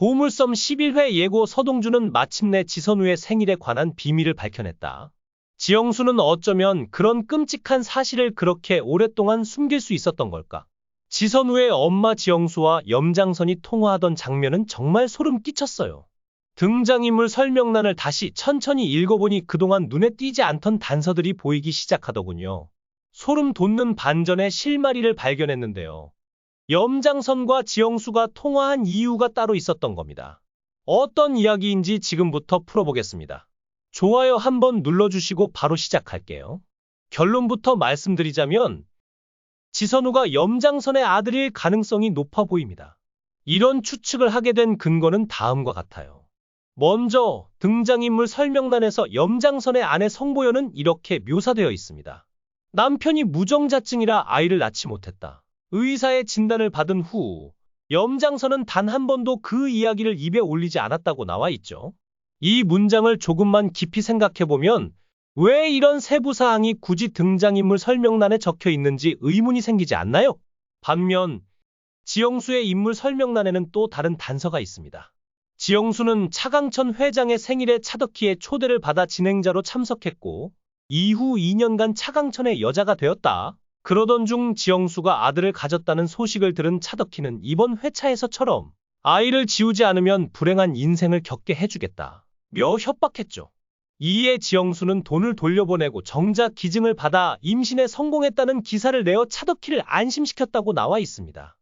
보물섬 11회 예고 서동주는 마침내 지선우의 생일에 관한 비밀을 밝혀냈다. 지영수는 어쩌면 그런 끔찍한 사실을 그렇게 오랫동안 숨길 수 있었던 걸까? 지선우의 엄마 지영수와 염장선이 통화하던 장면은 정말 소름 끼쳤어요. 등장인물 설명란을 다시 천천히 읽어보니 그동안 눈에 띄지 않던 단서들이 보이기 시작하더군요. 소름 돋는 반전의 실마리를 발견했는데요. 염장선과 지영수가 통화한 이유가 따로 있었던 겁니다. 어떤 이야기인지 지금부터 풀어보겠습니다. 좋아요 한번 눌러주시고 바로 시작할게요. 결론부터 말씀드리자면 지선우가 염장선의 아들일 가능성이 높아 보입니다. 이런 추측을 하게 된 근거는 다음과 같아요. 먼저 등장인물 설명란에서 염장선의 아내 성보연은 이렇게 묘사되어 있습니다. 남편이 무정자증이라 아이를 낳지 못했다. 의사의 진단을 받은 후 염장선은 단 한 번도 그 이야기를 입에 올리지 않았다고 나와 있죠. 이 문장을 조금만 깊이 생각해보면 왜 이런 세부사항이 굳이 등장인물 설명란에 적혀 있는지 의문이 생기지 않나요? 반면 지영수의 인물 설명란에는 또 다른 단서가 있습니다. 지영수는 차강천 회장의 생일에 차덕희의 초대를 받아 진행자로 참석했고 이후 2년간 차강천의 여자가 되었다. 그러던 중 지영수가 아들을 가졌다는 소식을 들은 차덕희는 이번 회차에서처럼 아이를 지우지 않으면 불행한 인생을 겪게 해주겠다 며 협박했죠. 이에 지영수는 돈을 돌려보내고 정작 기증을 받아 임신에 성공했다는 기사를 내어 차덕희를 안심시켰다고 나와 있습니다.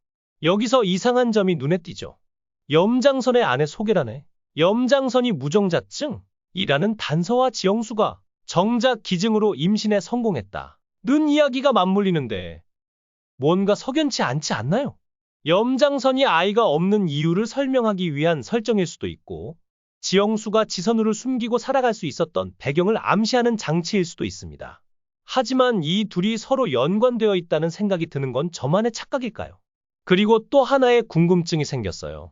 여기서 이상한 점이 눈에 띄죠. 염장선의 아내 소개란에 염장선이 무정자증이라는 단서와 지영수가 정작 기증으로 임신에 성공했다 는 이야기가 맞물리는데 뭔가 석연치 않지 않나요? 염장선이 아이가 없는 이유를 설명하기 위한 설정일 수도 있고 지영수가 지선우를 숨기고 살아갈 수 있었던 배경을 암시하는 장치일 수도 있습니다. 하지만 이 둘이 서로 연관되어 있다는 생각이 드는 건 저만의 착각일까요? 그리고 또 하나의 궁금증이 생겼어요.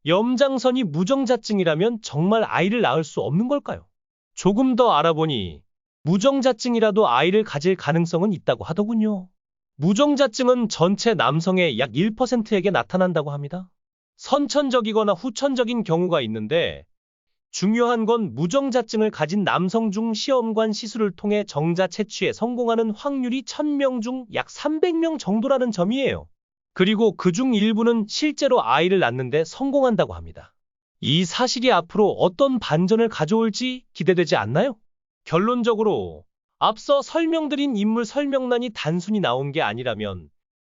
염장선이 무정자증이라면 정말 아이를 낳을 수 없는 걸까요? 조금 더 알아보니 무정자증이라도 아이를 가질 가능성은 있다고 하더군요. 무정자증은 전체 남성의 약 1%에게 나타난다고 합니다. 선천적이거나 후천적인 경우가 있는데 중요한 건 무정자증을 가진 남성 중 시험관 시술을 통해 정자 채취에 성공하는 확률이 1000명 중 약 300명 정도라는 점이에요. 그리고 그중 일부는 실제로 아이를 낳는데 성공한다고 합니다. 이 사실이 앞으로 어떤 반전을 가져올지 기대되지 않나요? 결론적으로 앞서 설명드린 인물 설명란이 단순히 나온 게 아니라면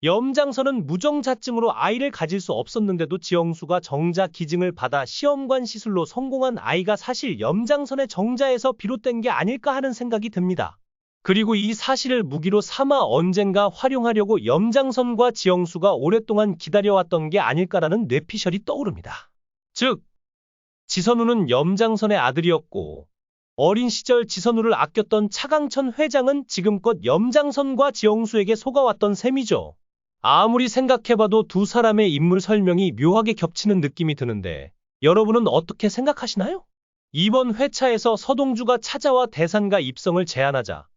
염장선은 무정자증으로 아이를 가질 수 없었는데도 지영수가 정자 기증을 받아 시험관 시술로 성공한 아이가 사실 염장선의 정자에서 비롯된 게 아닐까 하는 생각이 듭니다. 그리고 이 사실을 무기로 삼아 언젠가 활용하려고 염장선과 지영수가 오랫동안 기다려왔던 게 아닐까라는 뇌피셜이 떠오릅니다. 즉, 지선우는 염장선의 아들이었고 어린 시절 지선우를 아꼈던 차강천 회장은 지금껏 염장선과 지영수에게 속아왔던 셈이죠. 아무리 생각해봐도 두 사람의 인물 설명이 묘하게 겹치는 느낌이 드는데 여러분은 어떻게 생각하시나요? 이번 회차에서 서동주가 찾아와 대상가 입성을 제안하자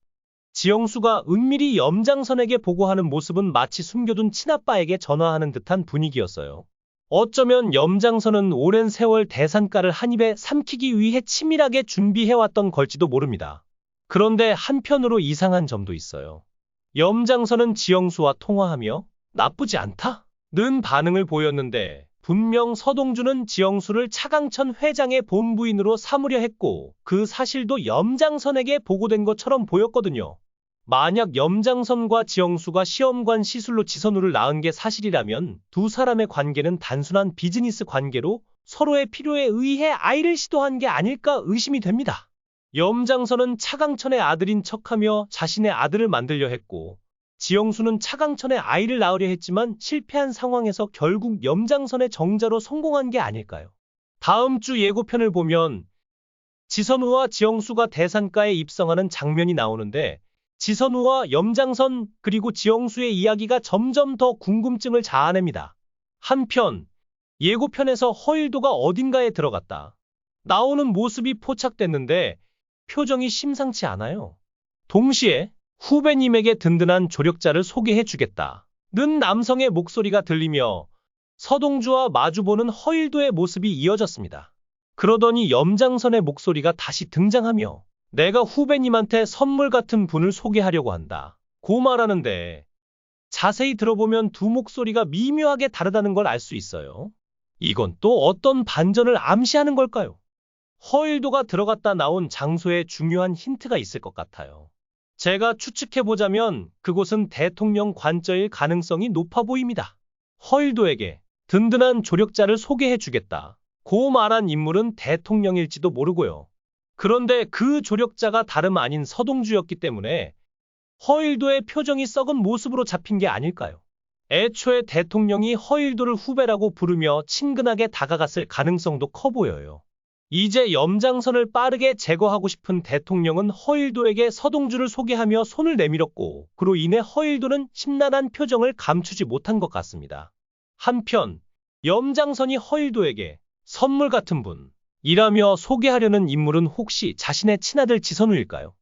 지영수가 은밀히 염장선에게 보고하는 모습은 마치 숨겨둔 친아빠에게 전화하는 듯한 분위기였어요. 어쩌면 염장선은 오랜 세월 대상가를 한 입에 삼키기 위해 치밀하게 준비해왔던 걸지도 모릅니다. 그런데 한편으로 이상한 점도 있어요. 염장선은 지영수와 통화하며 나쁘지 않다는 반응을 보였는데 분명 서동주는 지영수를 차강천 회장의 본부인으로 삼으려 했고 그 사실도 염장선에게 보고된 것처럼 보였거든요. 만약 염장선과 지영수가 시험관 시술로 지선우를 낳은 게 사실이라면 두 사람의 관계는 단순한 비즈니스 관계로 서로의 필요에 의해 아이를 시도한 게 아닐까 의심이 됩니다. 염장선은 차강천의 아들인 척하며 자신의 아들을 만들려 했고 지영수는 차강천의 아이를 낳으려 했지만 실패한 상황에서 결국 염장선의 정자로 성공한 게 아닐까요? 다음 주 예고편을 보면 지선우와 지영수가 대상가에 입성하는 장면이 나오는데 지선우와 염장선 그리고 지영수의 이야기가 점점 더 궁금증을 자아냅니다. 한편 예고편에서 허일도가 어딘가에 들어갔다 나오는 모습이 포착됐는데 표정이 심상치 않아요. 동시에 후배님에게 든든한 조력자를 소개해주겠다는 남성의 목소리가 들리며 서동주와 마주보는 허일도의 모습이 이어졌습니다. 그러더니 염장선의 목소리가 다시 등장하며 내가 후배님한테 선물 같은 분을 소개하려고 한다. 고 말하는데 자세히 들어보면 두 목소리가 미묘하게 다르다는 걸 알 수 있어요. 이건 또 어떤 반전을 암시하는 걸까요? 허일도가 들어갔다 나온 장소에 중요한 힌트가 있을 것 같아요. 제가 추측해보자면 그곳은 대통령 관저일 가능성이 높아 보입니다. 허일도에게 든든한 조력자를 소개해주겠다. 고 말한 인물은 대통령일지도 모르고요. 그런데 그 조력자가 다름 아닌 서동주였기 때문에 허일도의 표정이 썩은 모습으로 잡힌 게 아닐까요? 애초에 대통령이 허일도를 후배라고 부르며 친근하게 다가갔을 가능성도 커 보여요. 이제 염장선을 빠르게 제거하고 싶은 대통령은 허일도에게 서동주를 소개하며 손을 내밀었고 그로 인해 허일도는 심란한 표정을 감추지 못한 것 같습니다. 한편 염장선이 허일도에게 선물 같은 분이라며 소개하려는 인물은 혹시 자신의 친아들 지선우일까요?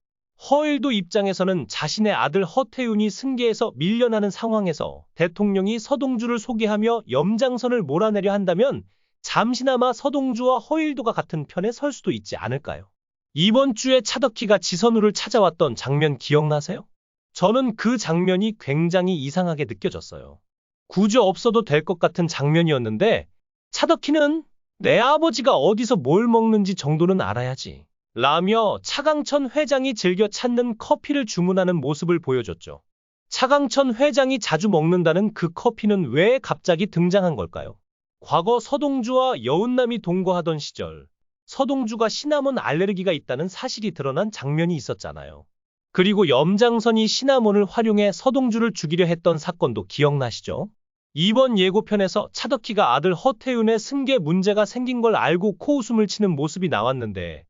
허일도 입장에서는 자신의 아들 허태윤이 승계에서 밀려나는 상황에서 대통령이 서동주를 소개하며 염장선을 몰아내려 한다면 잠시나마 서동주와 허일도가 같은 편에 설 수도 있지 않을까요? 이번 주에 차덕희가 지선우를 찾아왔던 장면 기억나세요? 저는 그 장면이 굉장히 이상하게 느껴졌어요. 굳이 없어도 될 것 같은 장면이었는데 차덕희는 내 아버지가 어디서 뭘 먹는지 정도는 알아야지 라며 차강천 회장이 즐겨 찾는 커피를 주문하는 모습을 보여줬죠. 차강천 회장이 자주 먹는다는 그 커피는 왜 갑자기 등장한 걸까요? 과거 서동주와 여운남이 동거하던 시절 서동주가 시나몬 알레르기가 있다는 사실이 드러난 장면이 있었잖아요. 그리고 염장선이 시나몬을 활용해 서동주를 죽이려 했던 사건도 기억나시죠? 이번 예고편에서 차덕희가 아들 허태윤의 승계 문제가 생긴 걸 알고 코웃음을 치는 모습이 나왔는데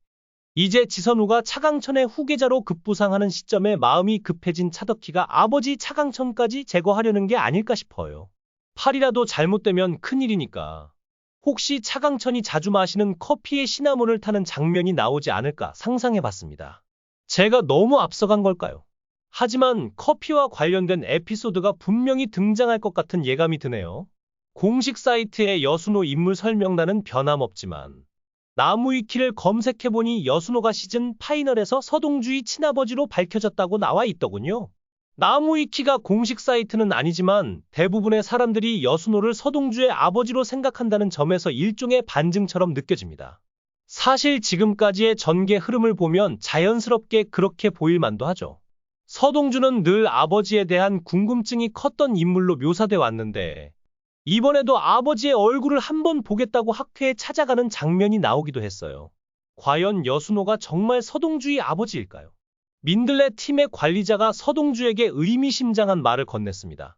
이제 지선우가 차강천의 후계자로 급부상하는 시점에 마음이 급해진 차덕희가 아버지 차강천까지 제거하려는 게 아닐까 싶어요. 팔이라도 잘못되면 큰일이니까. 혹시 차강천이 자주 마시는 커피에 시나몬을 타는 장면이 나오지 않을까 상상해봤습니다. 제가 너무 앞서간 걸까요? 하지만 커피와 관련된 에피소드가 분명히 등장할 것 같은 예감이 드네요. 공식 사이트의 여순호 인물 설명란은 변함없지만 나무위키를 검색해보니 여순호가 시즌 파이널에서 서동주의 친아버지로 밝혀졌다고 나와 있더군요. 나무위키가 공식 사이트는 아니지만 대부분의 사람들이 여순호를 서동주의 아버지로 생각한다는 점에서 일종의 반증처럼 느껴집니다. 사실 지금까지의 전개 흐름을 보면 자연스럽게 그렇게 보일 만도 하죠. 서동주는 늘 아버지에 대한 궁금증이 컸던 인물로 묘사돼 왔는데 이번에도 아버지의 얼굴을 한번 보겠다고 학회에 찾아가는 장면이 나오기도 했어요. 과연 여순호가 정말 서동주의 아버지일까요? 민들레 팀의 관리자가 서동주에게 의미심장한 말을 건넸습니다.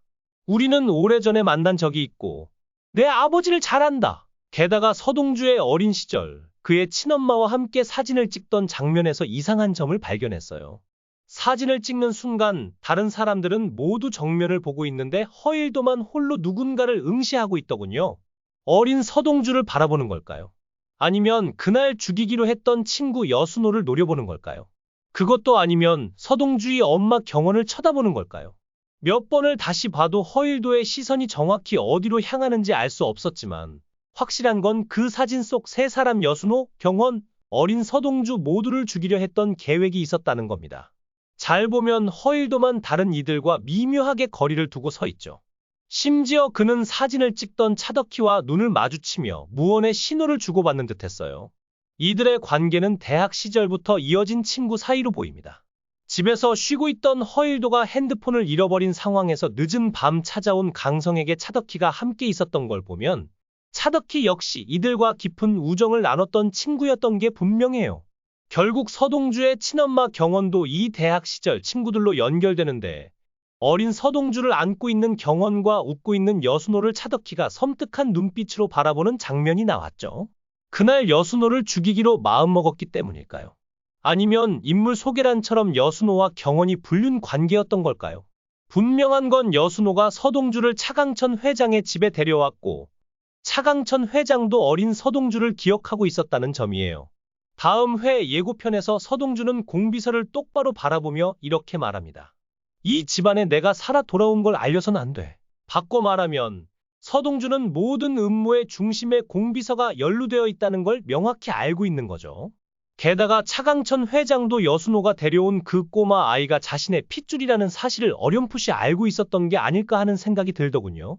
우리는 오래전에 만난 적이 있고 내 아버지를 잘 안다. 게다가 서동주의 어린 시절 그의 친엄마와 함께 사진을 찍던 장면에서 이상한 점을 발견했어요. 사진을 찍는 순간 다른 사람들은 모두 정면을 보고 있는데 허일도만 홀로 누군가를 응시하고 있더군요. 어린 서동주를 바라보는 걸까요? 아니면 그날 죽이기로 했던 친구 여순호를 노려보는 걸까요? 그것도 아니면 서동주의 엄마 경원을 쳐다보는 걸까요? 몇 번을 다시 봐도 허일도의 시선이 정확히 어디로 향하는지 알 수 없었지만 확실한 건 그 사진 속 세 사람 여순호, 경원, 어린 서동주 모두를 죽이려 했던 계획이 있었다는 겁니다. 잘 보면 허일도만 다른 이들과 미묘하게 거리를 두고 서 있죠. 심지어 그는 사진을 찍던 차덕희와 눈을 마주치며 무언의 신호를 주고받는 듯했어요. 이들의 관계는 대학 시절부터 이어진 친구 사이로 보입니다. 집에서 쉬고 있던 허일도가 핸드폰을 잃어버린 상황에서 늦은 밤 찾아온 강성에게 차덕희가 함께 있었던 걸 보면 차덕희 역시 이들과 깊은 우정을 나눴던 친구였던 게 분명해요. 결국 서동주의 친엄마 경원도 이 대학 시절 친구들로 연결되는데 어린 서동주를 안고 있는 경원과 웃고 있는 여순호를 차덕희가 섬뜩한 눈빛으로 바라보는 장면이 나왔죠. 그날 여순호를 죽이기로 마음먹었기 때문일까요? 아니면 인물 소개란처럼 여순호와 경원이 불륜 관계였던 걸까요? 분명한 건 여순호가 서동주를 차강천 회장의 집에 데려왔고 차강천 회장도 어린 서동주를 기억하고 있었다는 점이에요. 다음 회 예고편에서 서동주는 공비서를 똑바로 바라보며 이렇게 말합니다. 이 집안에 내가 살아 돌아온 걸 알려선 안 돼. 바꿔 말하면 서동주는 모든 음모의 중심에 공비서가 연루되어 있다는 걸 명확히 알고 있는 거죠. 게다가 차강천 회장도 여순호가 데려온 그 꼬마 아이가 자신의 핏줄이라는 사실을 어렴풋이 알고 있었던 게 아닐까 하는 생각이 들더군요.